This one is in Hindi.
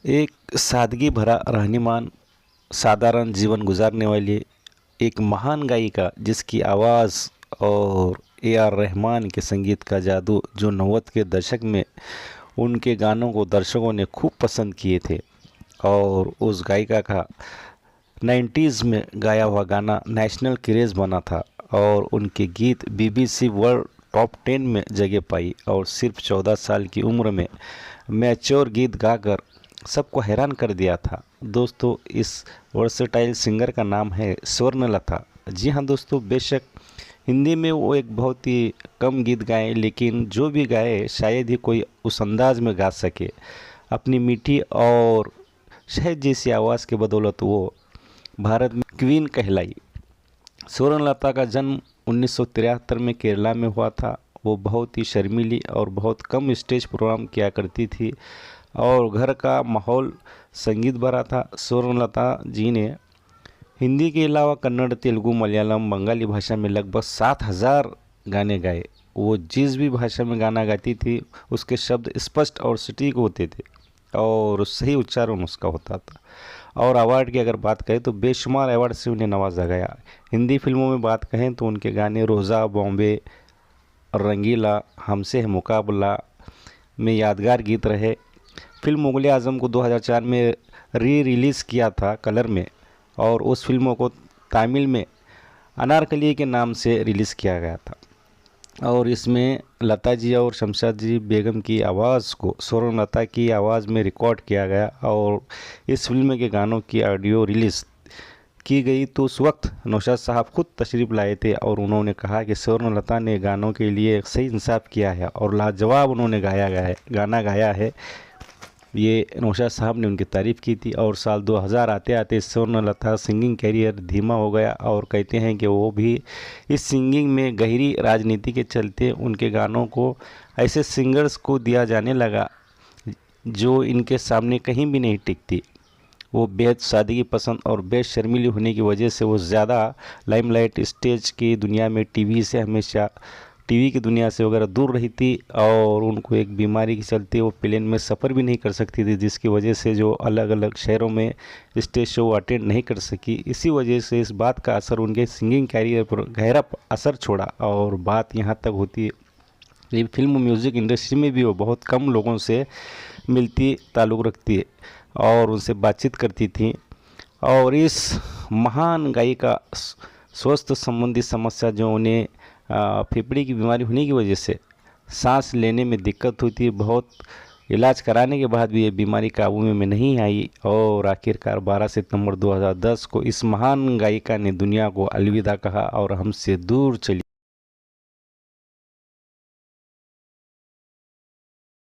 एक सादगी भरा रहनीमान, साधारण जीवन गुजारने वाली एक महान गायिका जिसकी आवाज़ और ए आर रहमान के संगीत का जादू जो 90 के दशक में उनके गानों को दर्शकों ने खूब पसंद किए थे। और उस गायिका का 90s में गाया हुआ गाना नेशनल क्रेज़ बना था और उनके गीत बीबीसी वर्ल्ड टॉप 10 में जगह पाई और सिर्फ 14 साल की उम्र में मैच्योर गीत गाकर सबको हैरान कर दिया था। दोस्तों, इस वर्सेटाइल सिंगर का नाम है स्वर्णलता। जी हाँ दोस्तों, बेशक हिंदी में वो एक बहुत ही कम गीत गाए, लेकिन जो भी गाए शायद ही कोई उस अंदाज में गा सके। अपनी मीठी और शहद जैसी आवाज़ के बदौलत वो भारत में क्वीन कहलाई। स्वर्णलता का जन्म 1973 में केरला में हुआ था। वो बहुत ही शर्मीली और बहुत कम स्टेज प्रोग्राम किया करती थी और घर का माहौल संगीत भरा था। स्वर्णलता जी ने हिंदी के अलावा कन्नड़, तेलुगु, मलयालम, बंगाली भाषा में लगभग 7,000 गाने गाए। वो जिस भी भाषा में गाना गाती थी उसके शब्द स्पष्ट और सटीक होते थे और सही उच्चारण उसका होता था। और अवार्ड की अगर बात करें तो बेशुमार अवार्ड से उन्हें नवाजा गया। हिंदी फिल्मों में बात कहें तो उनके गाने रोज़ा, बॉम्बे, रंगीला, हमसे है मुकाबला में यादगार गीत रहे। फिल्म मुग़ल आज़म को 2004 में रिलीज़ किया था कलर में और उस फिल्मों को तमिल में अनारकली के नाम से रिलीज़ किया गया था। और इसमें लता जी और शमशाद जी बेगम की आवाज़ को स्वर्णलता की आवाज़ में रिकॉर्ड किया गया और इस फिल्म के गानों की ऑडियो रिलीज़ की गई तो उस वक्त नौशाद साहब खुद तशरीफ़ लाए थे और उन्होंने कहा कि स्वर्णलता ने गानों के लिए सही इंसाफ किया है और लाजवाब उन्होंने गाना गाया है। ये नौशाद साहब ने उनकी तारीफ़ की थी। और साल 2000 आते आते स्वर्णलता सिंगिंग कैरियर धीमा हो गया और कहते हैं कि वो भी इस सिंगिंग में गहरी राजनीति के चलते उनके गानों को ऐसे सिंगर्स को दिया जाने लगा जो इनके सामने कहीं भी नहीं टिकती। वो बेहद सादगी पसंद और बेहद शर्मीली होने की वजह से वो ज़्यादा लाइमलाइट स्टेज की दुनिया में टीवी की दुनिया से वगैरह दूर रही थी और उनको एक बीमारी के चलते वो प्लेन में सफ़र भी नहीं कर सकती थी, जिसकी वजह से जो अलग अलग शहरों में स्टेज शो अटेंड नहीं कर सकी। इसी वजह से इस बात का असर उनके सिंगिंग कैरियर पर गहरा असर छोड़ा। और बात यहाँ तक होती है कि फिल्म म्यूज़िक इंडस्ट्री में भी वो बहुत कम लोगों से मिलती ताल्लुक़ रखती है और उनसे बातचीत करती थी। और इस महान गायिका स्वास्थ्य संबंधी समस्या जो उन्हें फेफड़े की बीमारी होने की वजह से सांस लेने में दिक्कत हुई थी, बहुत इलाज कराने के बाद भी ये बीमारी काबू में नहीं आई और आखिरकार 12 सितंबर 2010 को इस महान गायिका ने दुनिया को अलविदा कहा और हमसे दूर चली।